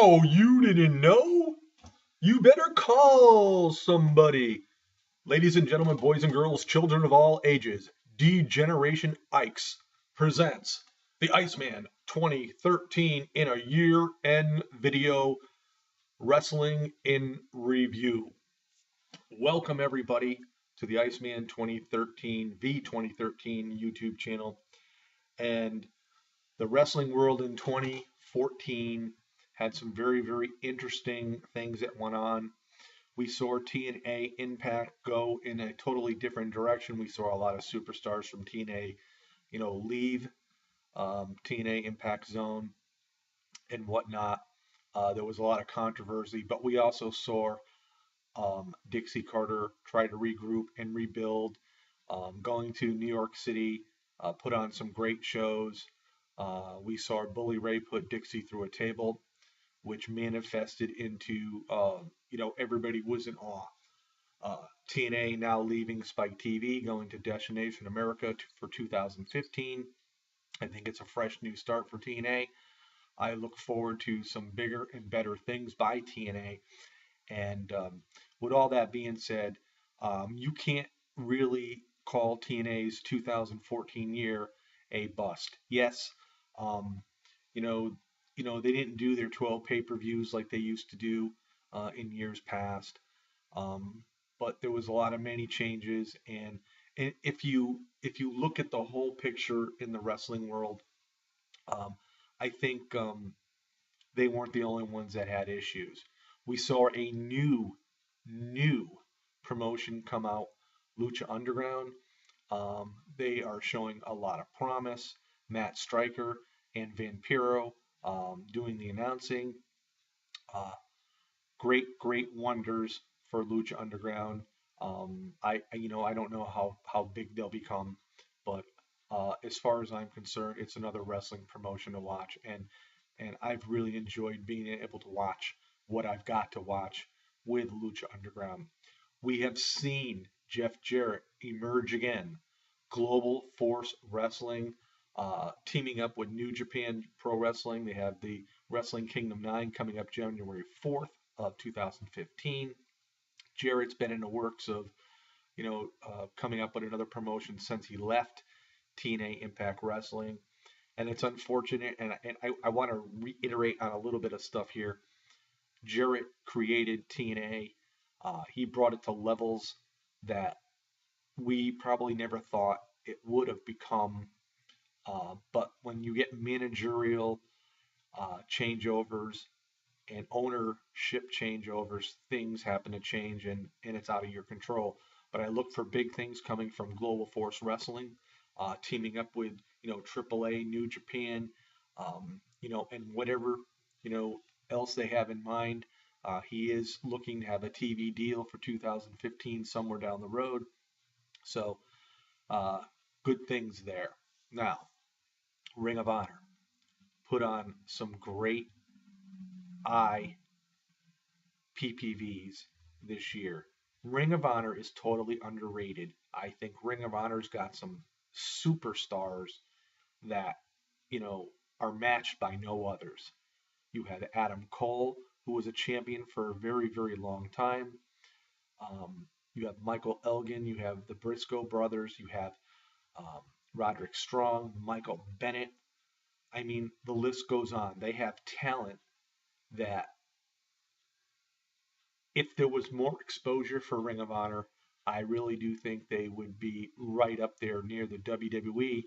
Oh, you didn't know? You better call somebody. Ladies and gentlemen, boys and girls, children of all ages, D-Generation Ikes presents the Iceman 2013 in a year-end video wrestling in review. Welcome everybody to the Iceman 2013 V2013 YouTube channel. And the wrestling world in 2014 had some very, very interesting things that went on. We saw TNA Impact go in a totally different direction. We saw a lot of superstars from TNA, leave TNA Impact Zone and whatnot. There was a lot of controversy, but we also saw Dixie Carter try to regroup and rebuild, going to New York City, put on some great shows. We saw Bully Ray put Dixie through a table, which manifested into, everybody was in awe. TNA now leaving Spike TV, going to Destination America for 2015. I think it's a fresh new start for TNA. I look forward to some bigger and better things by TNA. And with all that being said, you can't really call TNA's 2014 year a bust. Yes, um, you know, they didn't do their 12 pay-per-views like they used to do in years past. Um, but there was a lot of many changes, and if you look at the whole picture in the wrestling world, um, I think they weren't the only ones that had issues. We saw a new promotion come out, Lucha Underground. They are showing a lot of promise. Matt Striker and Vampiro doing the announcing. Uh, great wonders for Lucha Underground. I don't know how big they'll become, but as far as I'm concerned, it's another wrestling promotion to watch, and I've really enjoyed being able to watch what I've got to watch with Lucha Underground. We have seen Jeff Jarrett emerge again, Global Force Wrestling, teaming up with New Japan Pro Wrestling. They have the Wrestling Kingdom 9 coming up January 4th of 2015. Jarrett's been in the works of, coming up with another promotion since he left TNA Impact Wrestling. And it's unfortunate, and I want to reiterate on a little bit of stuff here. Jarrett created TNA. He brought it to levels that we probably never thought it would have become. But when you get managerial changeovers and ownership changeovers, things happen to change, and it's out of your control. But I look for big things coming from Global Force Wrestling, teaming up with AAA, New Japan, and whatever you know else they have in mind. He is looking to have a TV deal for 2015 somewhere down the road. So uh, good things there. Now, Ring of Honor put on some great PPVs this year. Ring of Honor is totally underrated. I think Ring of Honor's got some superstars that, you know, are matched by no others. You had Adam Cole, who was a champion for a very, very long time. You have Michael Elgin, you have the Briscoe brothers, you have um, Roderick Strong, Michael Bennett. I mean, the list goes on. They have talent that if there was more exposure for Ring of Honor, I really do think they would be right up there near the WWE,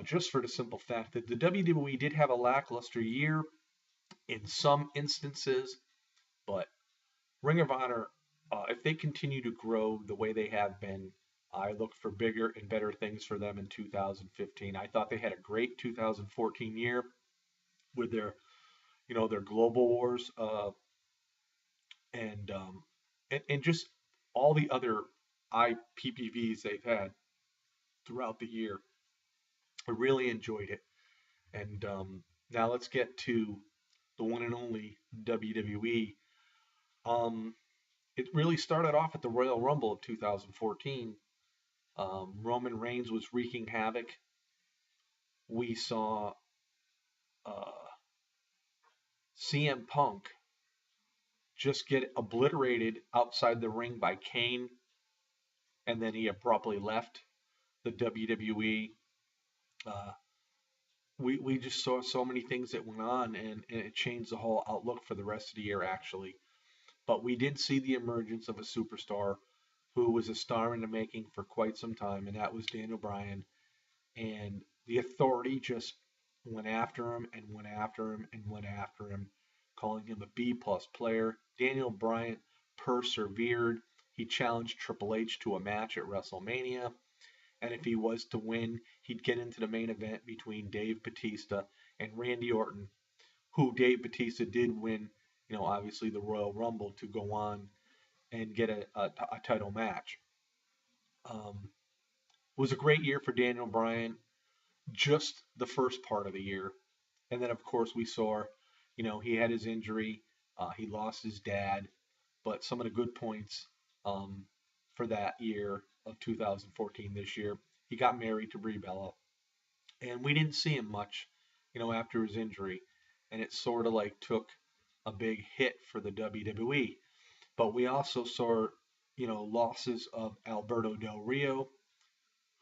just for the simple fact that the WWE did have a lackluster year in some instances, but Ring of Honor, if they continue to grow the way they have been, I look for bigger and better things for them in 2015. I thought they had a great 2014 year with their Global Wars, and and just all the other IPPVs they've had throughout the year. I really enjoyed it. And now let's get to the one and only WWE. Um, it really started off at the Royal Rumble of 2014. Roman Reigns was wreaking havoc. We saw uh, CM Punk just get obliterated outside the ring by Kane, and then he abruptly left the WWE. Uh, we just saw so many things that went on, and it changed the whole outlook for the rest of the year, actually. But we did see the emergence of a superstar who was a star in the making for quite some time, and that was Daniel Bryan. And the authority just went after him and went after him and went after him, calling him a B plus player. Daniel Bryan persevered. He challenged Triple H to a match at WrestleMania, and if he was to win, he'd get into the main event between Dave Batista and Randy Orton, who Dave Batista did win, obviously the Royal Rumble to go on and get a title match. It was a great year for Daniel Bryan, just the first part of the year. And then, of course, we saw, he had his injury, he lost his dad, but some of the good points um, for that year of 2014, this year, he got married to Brie Bella, and we didn't see him much, after his injury, and it sort of like took a big hit for the WWE. But we also saw, losses of Alberto Del Rio,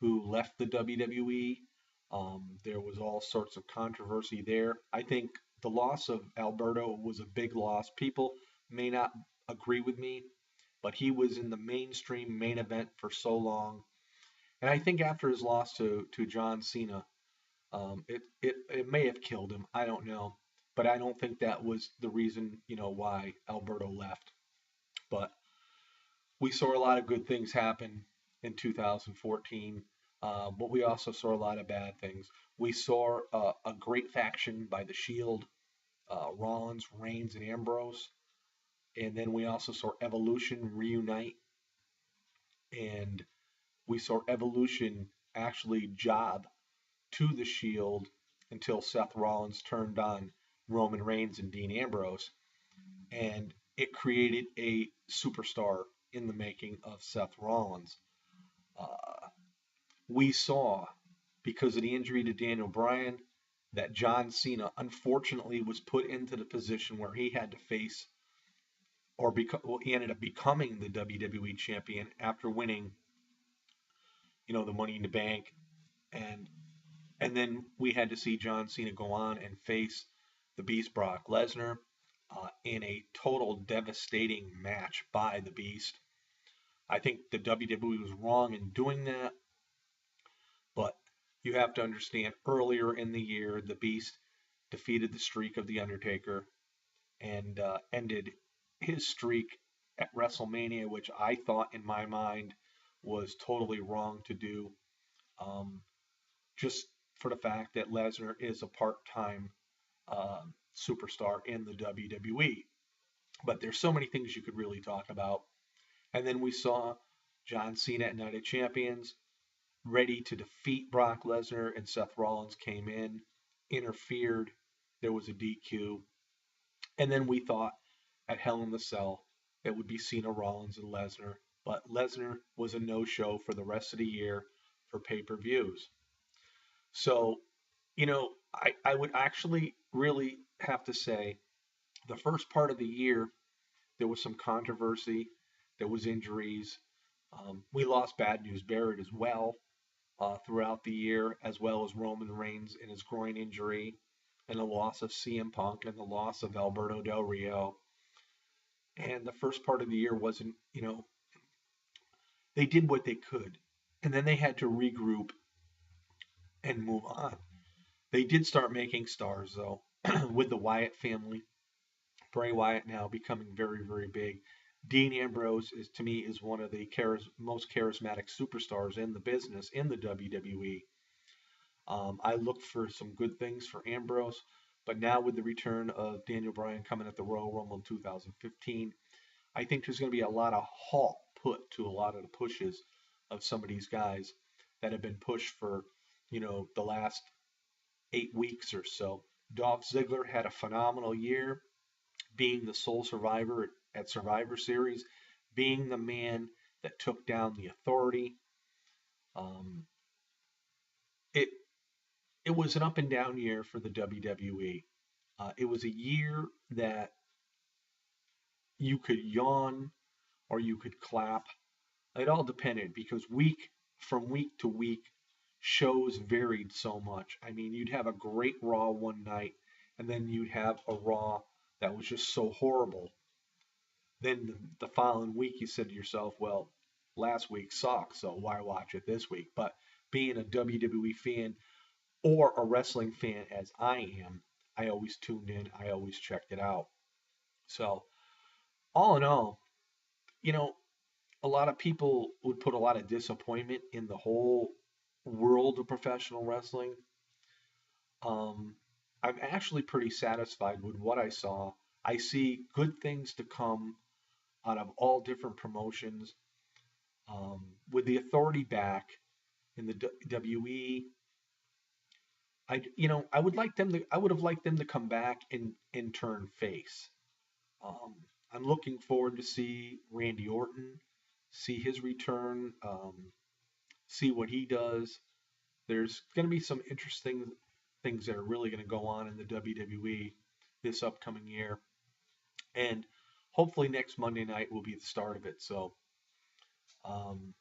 who left the WWE. There was all sorts of controversy there. I think the loss of Alberto was a big loss. People may not agree with me, but he was in the mainstream main event for so long. And I think after his loss to John Cena, it may have killed him. I don't know. But I don't think that was the reason, why Alberto left. But we saw a lot of good things happen in 2014, but we also saw a lot of bad things. We saw a great faction by the Shield, Rollins, Reigns, and Ambrose. And then we also saw Evolution reunite, and we saw Evolution actually job to the Shield until Seth Rollins turned on Roman Reigns and Dean Ambrose. And it created a superstar in the making of Seth Rollins. Uh, we saw, because of the injury to Daniel Bryan, that John Cena unfortunately was put into the position where he had to face, or he ended up becoming the WWE champion after winning, the Money in the Bank, and then we had to see John Cena go on and face the Beast Brock Lesnar in a total devastating match by the Beast. I think the WWE was wrong in doing that, but you have to understand earlier in the year, the Beast defeated the streak of The Undertaker and ended his streak at WrestleMania, which I thought in my mind was totally wrong to do, just for the fact that Lesnar is a part-time uh, superstar in the WWE. But there's so many things you could really talk about. And then we saw John Cena at Night of Champions ready to defeat Brock Lesnar, and Seth Rollins came in, interfered. There was a DQ. And then we thought at Hell in the Cell it would be Cena, Rollins, and Lesnar. But Lesnar was a no-show for the rest of the year for pay-per-views. So, I would actually really have to say the first part of the year, there was some controversy, there was injuries. We lost Bad News Barrett as well throughout the year, as well as Roman Reigns and his groin injury, and the loss of CM Punk and the loss of Alberto Del Rio. And the first part of the year wasn't, they did what they could. And then they had to regroup and move on. They did start making stars, though, with the Wyatt family. Bray Wyatt now becoming very, very big. Dean Ambrose is, to me, is one of the most charismatic superstars in the business in the WWE. I look for some good things for Ambrose, but now with the return of Daniel Bryan coming at the Royal Rumble in 2015, I think there's going to be a lot of halt put to a lot of the pushes of some of these guys that have been pushed for, the last 8 weeks or so. Dolph Ziggler had a phenomenal year, being the sole survivor at Survivor Series, being the man that took down the Authority. Um, it it was an up and down year for the WWE. It was a year that you could yawn or you could clap. It all depended because week to week, shows varied so much. I mean, you'd have a great Raw one night, and then you'd have a Raw that was just so horrible. Then the following week, you said to yourself, well, last week sucked, so why watch it this week? But being a WWE fan or a wrestling fan as I am, I always tuned in, I always checked it out. So, all in all, you know, a lot of people would put a lot of disappointment in the whole world of professional wrestling. Um, I'm actually pretty satisfied with what I saw. I see good things to come out of all different promotions. With the authority back in the WWE, I would like them to, I would have liked them to come back and turn face. Um, I'm looking forward to see Randy Orton, see his return, see what he does. There's going to be some interesting things that are really going to go on in the WWE this upcoming year. And hopefully next Monday night will be the start of it. So, um,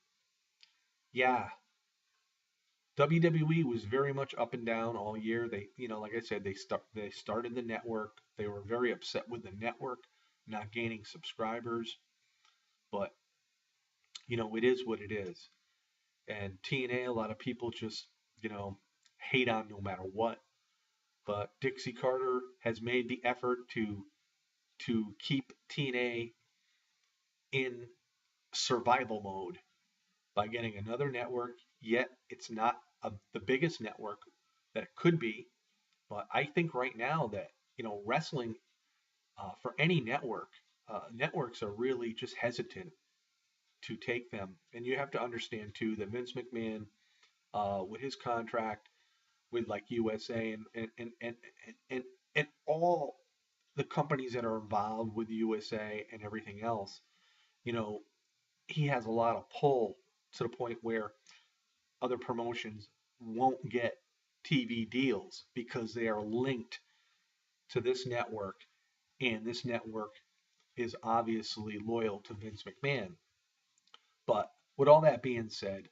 yeah, WWE was very much up and down all year. Like I said, they started the network. They were very upset with the network not gaining subscribers, but it is what it is. And TNA, a lot of people just hate on no matter what. But Dixie Carter has made the effort to keep TNA in survival mode by getting another network. Yet it's not the biggest network that it could be. But I think right now that wrestling for any network, networks are really just hesitant to take them. And you have to understand too that Vince McMahon, with his contract with like USA and and all the companies that are involved with USA and everything else, you know, he has a lot of pull to the point where other promotions won't get TV deals because they are linked to this network, and this network is obviously loyal to Vince McMahon. But with all that being said,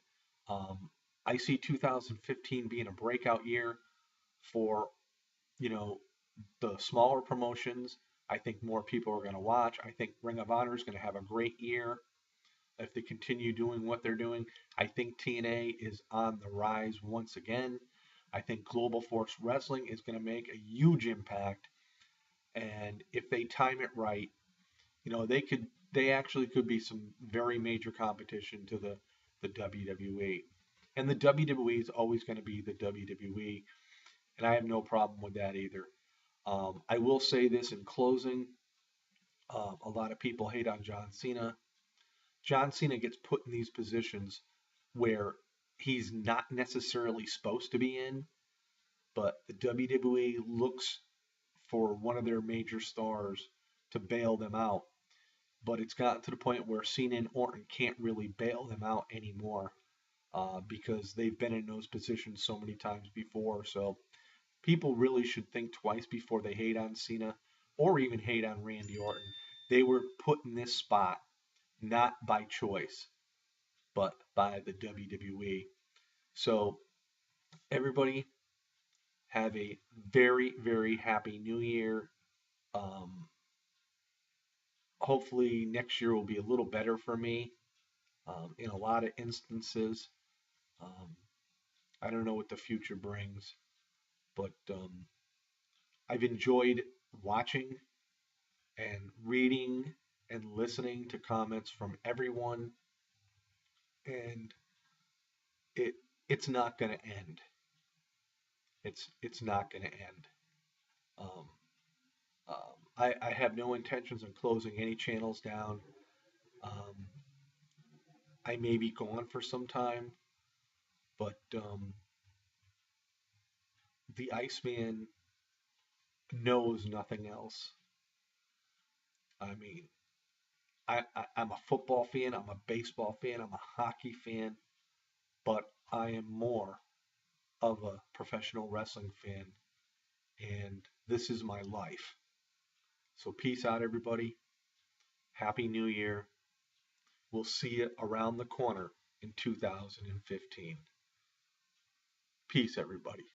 um, I see 2015 being a breakout year for you know the smaller promotions. I think more people are going to watch. I think Ring of Honor is going to have a great year if they continue doing what they're doing. I think TNA is on the rise once again. I think Global Force Wrestling is going to make a huge impact, and if they time it right, they actually could be some very major competition to the WWE. And the WWE is always going to be the WWE, and I have no problem with that either. I will say this in closing: a lot of people hate on John Cena. John Cena gets put in these positions where he's not necessarily supposed to be in, but the WWE looks for one of their major stars to bail them out. But it's gotten to the point where Cena and Orton can't really bail them out anymore because they've been in those positions so many times before. So people really should think twice before they hate on Cena or even hate on Randy Orton. They were put in this spot not by choice, but by the WWE. So everybody have a very, very happy new year. Um, Hopefully next year will be a little better for me in a lot of instances. Um, I don't know what the future brings, but I've enjoyed watching and reading and listening to comments from everyone, and it it's not going to end. It's not going to end. Um, I have no intentions of closing any channels down. Um, I may be gone for some time, but the Iceman knows nothing else. I mean, I'm a football fan, I'm a baseball fan, I'm a hockey fan, but I am more of a professional wrestling fan. and this is my life. So peace out, everybody. Happy New Year. We'll see you around the corner in 2015. Peace, everybody.